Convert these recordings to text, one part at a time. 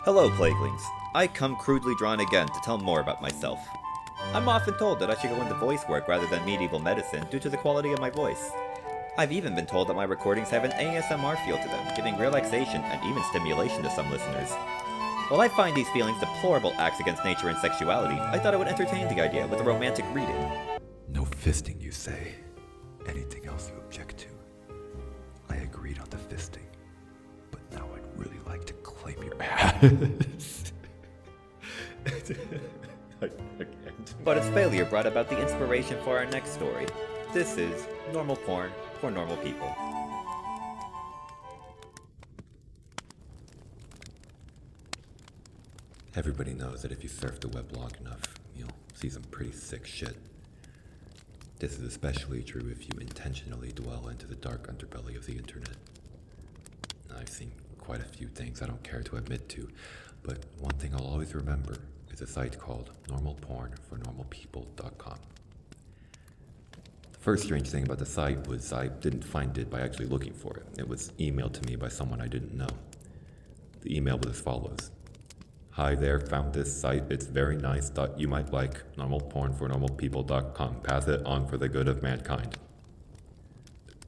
Hello, Plaguelings. I come crudely drawn again to tell more about myself. I'm often told that I should go into voice work rather than medieval medicine due to the quality of my voice. I've even been told that my recordings have an ASMR feel to them, giving relaxation and even stimulation to some listeners. While I find these feelings deplorable acts against nature and sexuality, I thought I would entertain the idea with a romantic reading. No fisting, you say? Anything else you object to? I agreed on the fisting, but now I'd really like to claim your ass. I can't. But its failure brought about the inspiration for our next story. This is normal porn for normal people. Everybody knows that if you surf the web long enough, you'll see some pretty sick shit. This is especially true if you intentionally dwell into the dark underbelly of the internet. I've seen quite a few things I don't care to admit to, but one thing I'll always remember is a site called normalpornfornormalpeople.com. The first strange thing about the site was I didn't find it by actually looking for it. It was emailed to me by someone I didn't know. The email was as follows. Hi there, found this site. It's very nice. Thought you might like normalpornfornormalpeople.com. Pass it on for the good of mankind.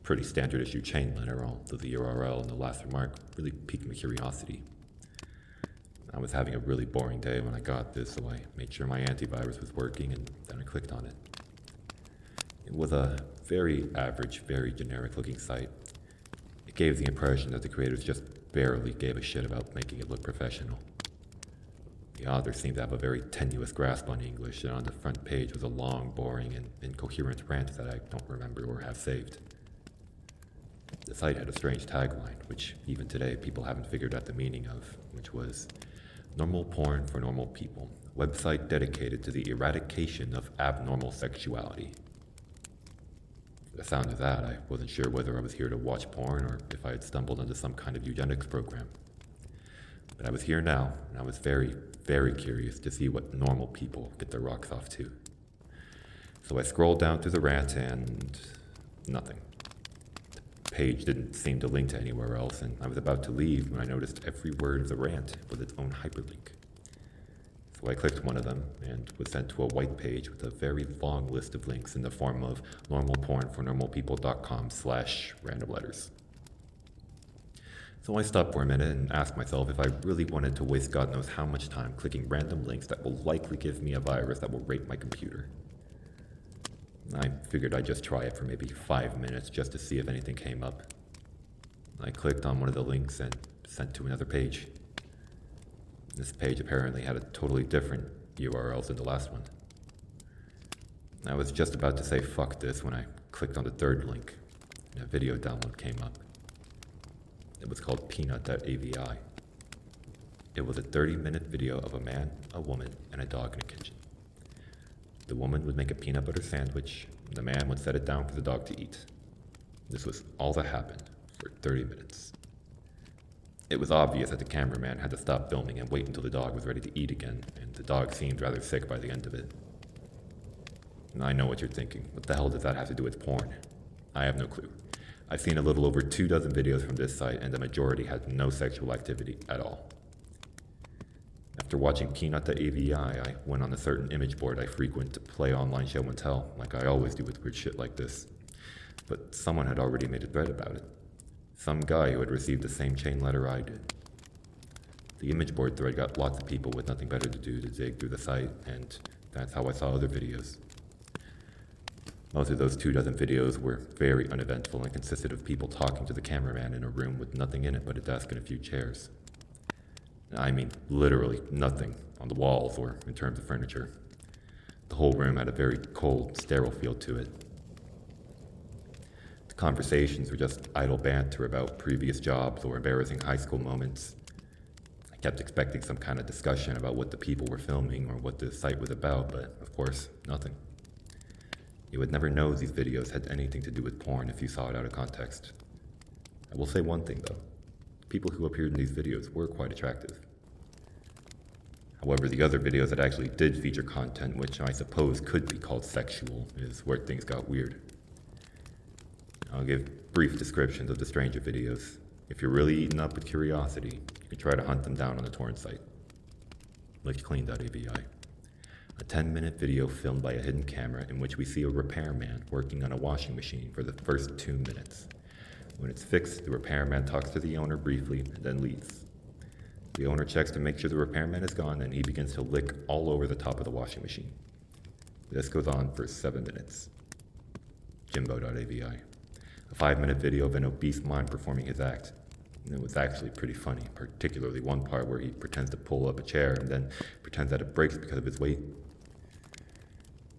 Pretty standard issue chain letter, although the URL and the last remark really piqued my curiosity. I was having a really boring day when I got this, so I made sure my antivirus was working and then I clicked on it. It was a very average, very generic looking site. It gave the impression that the creators just barely gave a shit about making it look professional. The author seemed to have a very tenuous grasp on English, and on the front page was a long, boring, and incoherent rant that I don't remember or have saved. The site had a strange tagline, which even today people haven't figured out the meaning of, which was, Normal Porn for Normal People, website dedicated to the eradication of abnormal sexuality. For the sound of that, I wasn't sure whether I was here to watch porn or if I had stumbled into some kind of eugenics program. But I was here now, and I was very, very curious to see what normal people get their rocks off to. So I scrolled down through the rant and nothing. The page didn't seem to link to anywhere else, and I was about to leave when I noticed every word of the rant with its own hyperlink. So I clicked one of them and was sent to a white page with a very long list of links in the form of normalpornfornormalpeople.com/random letters. So I stopped for a minute and asked myself if I really wanted to waste God knows how much time clicking random links that will likely give me a virus that will rape my computer. I figured I'd just try it for maybe 5 minutes just to see if anything came up. I clicked on one of the links and sent to another page. This page apparently had a totally different URL than the last one. I was just about to say fuck this when I clicked on the third link and a video download came up. It was called peanut.avi. It was a 30-minute video of a man, a woman, and a dog in a kitchen. The woman would make a peanut butter sandwich, and the man would set it down for the dog to eat. This was all that happened for 30 minutes. It was obvious that the cameraman had to stop filming and wait until the dog was ready to eat again, and the dog seemed rather sick by the end of it. And I know what you're thinking. What the hell does that have to do with porn? I have no clue. I've seen a little over 24 videos from this site, and the majority had no sexual activity at all. After watching peanut.avi, I went on a certain image board I frequent to play online show and tell, like I always do with weird shit like this. But someone had already made a thread about it. Some guy who had received the same chain letter I did. The image board thread got lots of people with nothing better to do to dig through the site, and that's how I saw other videos. Most of those 24 videos were very uneventful and consisted of people talking to the cameraman in a room with nothing in it but a desk and a few chairs. I mean, literally nothing on the walls or in terms of furniture. The whole room had a very cold, sterile feel to it. The conversations were just idle banter about previous jobs or embarrassing high school moments. I kept expecting some kind of discussion about what the people were filming or what the site was about, but of course, nothing. You would never know these videos had anything to do with porn if you saw it out of context. I will say one thing though. The people who appeared in these videos were quite attractive. However, the other videos that actually did feature content, which I suppose could be called sexual, is where things got weird. I'll give brief descriptions of the stranger videos. If you're really eaten up with curiosity, you can try to hunt them down on the torrent site. LickClean.avi. A 10-minute video filmed by a hidden camera in which we see a repairman working on a washing machine for the first 2 minutes. When it's fixed, the repairman talks to the owner briefly and then leaves. The owner checks to make sure the repairman is gone, and he begins to lick all over the top of the washing machine. This goes on for 7 minutes. Jimbo.avi. A 5-minute video of an obese mime performing his act. And it was actually pretty funny, particularly one part where he pretends to pull up a chair and then pretends that it breaks because of his weight.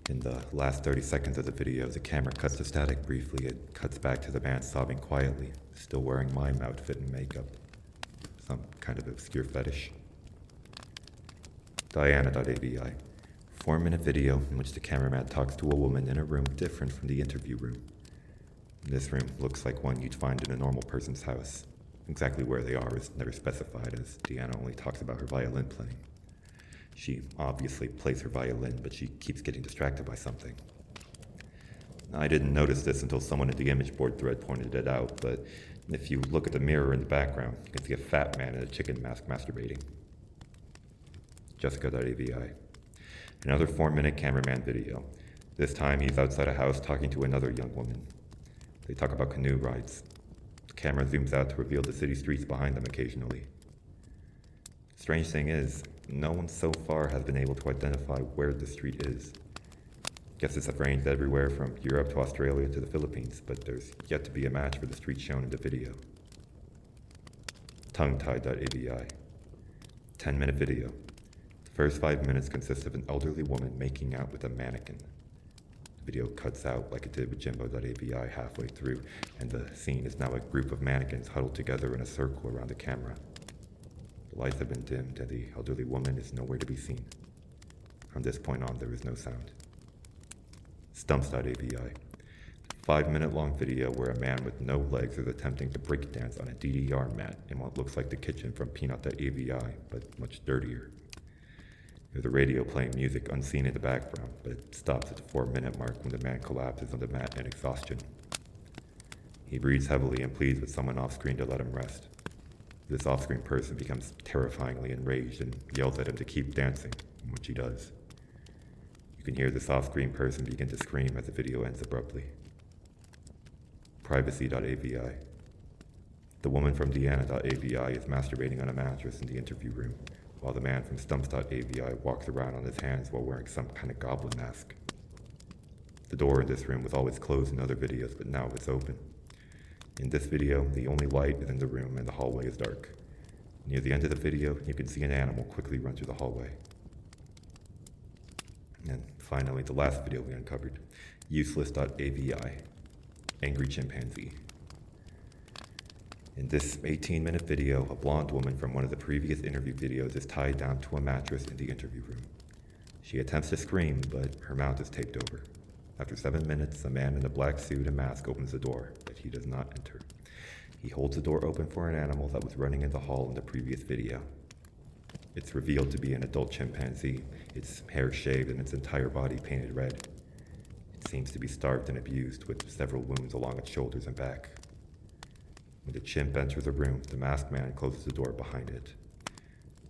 In the last 30 seconds of the video, the camera cuts to static briefly. It cuts back to the man sobbing quietly, still wearing mime outfit and makeup. Some kind of obscure fetish. Diana.avi. 4-minute video in which the cameraman talks to a woman in a room different from the interview room. This room looks like one you'd find in a normal person's house. Exactly where they are is never specified, as Deanna only talks about her violin playing. She obviously plays her violin, but she keeps getting distracted by something. I didn't notice this until someone in the image board thread pointed it out, but if you look at the mirror in the background, you can see a fat man in a chicken mask masturbating. Jessica.avi. Another 4-minute cameraman video. This time he's outside a house talking to another young woman. They talk about canoe rides. The camera zooms out to reveal the city streets behind them occasionally. Strange thing is, no one so far has been able to identify where the street is. Guess it's ranged everywhere from Europe to Australia to the Philippines, but there's yet to be a match for the street shown in the video. Tonguetied.avi. 10-minute video. The first 5 minutes consist of an elderly woman making out with a mannequin. The video cuts out like it did with Jimbo.avi halfway through, and the scene is now a group of mannequins huddled together in a circle around the camera. The lights have been dimmed, and the elderly woman is nowhere to be seen. From this point on, there is no sound. Stumps.avi. 5-minute long video where a man with no legs is attempting to break dance on a DDR mat in what looks like the kitchen from Peanut.avi, but much dirtier. There's a radio playing music unseen in the background, but it stops at the 4-minute mark when the man collapses on the mat in exhaustion. He breathes heavily and pleads with someone off-screen to let him rest. This off-screen person becomes terrifyingly enraged and yells at him to keep dancing, which he does. You can hear this off-screen person begin to scream as the video ends abruptly. Privacy.avi. The woman from Deanna.avi is masturbating on a mattress in the interview room, while the man from Stumps.avi walks around on his hands while wearing some kind of goblin mask. The door in this room was always closed in other videos, but now it's open. In this video, the only light is in the room and the hallway is dark. Near the end of the video, you can see an animal quickly run through the hallway. And finally, the last video we uncovered, Useless.avi, Angry Chimpanzee. In this 18-minute video, a blonde woman from one of the previous interview videos is tied down to a mattress in the interview room. She attempts to scream, but her mouth is taped over. After 7 minutes, a man in a black suit and mask opens the door, but he does not enter. He holds the door open for an animal that was running in the hall in the previous video. It's revealed to be an adult chimpanzee, its hair shaved and its entire body painted red. It seems to be starved and abused, with several wounds along its shoulders and back. When the chimp enters the room, the masked man closes the door behind it.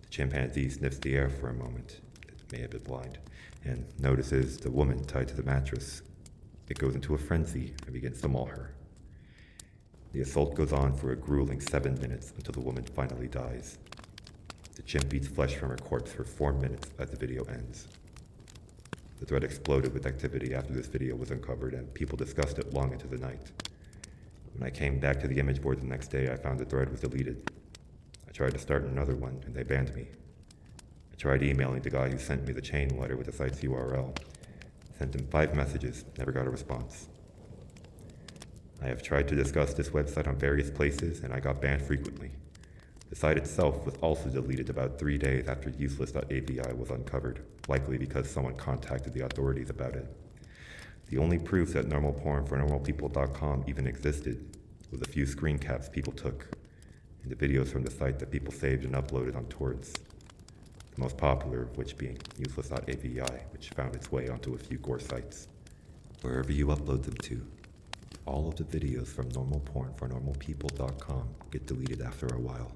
The chimpanzee sniffs the air for a moment. It may have been blind, and notices the woman tied to the mattress. It goes into a frenzy and begins to maul her. The assault goes on for a grueling 7 minutes until the woman finally dies. The chimp eats flesh from her corpse for 4 minutes as the video ends. The thread exploded with activity after this video was uncovered, and people discussed it long into the night. When I came back to the image board the next day, I found the thread was deleted. I tried to start another one, and they banned me. I tried emailing the guy who sent me the chain letter with the site's URL. Sent him 5 messages, never got a response. I have tried to discuss this website on various places, and I got banned frequently. The site itself was also deleted about 3 days after Useless.avi was uncovered, likely because someone contacted the authorities about it. The only proof that normalpornfornormalpeople.com even existed was a few screen caps people took, and the videos from the site that people saved and uploaded on torrents, the most popular of which being Useless.avi, which found its way onto a few gore sites. Wherever you upload them to, All of the videos from normalpornfornormalpeople.com get deleted after a while.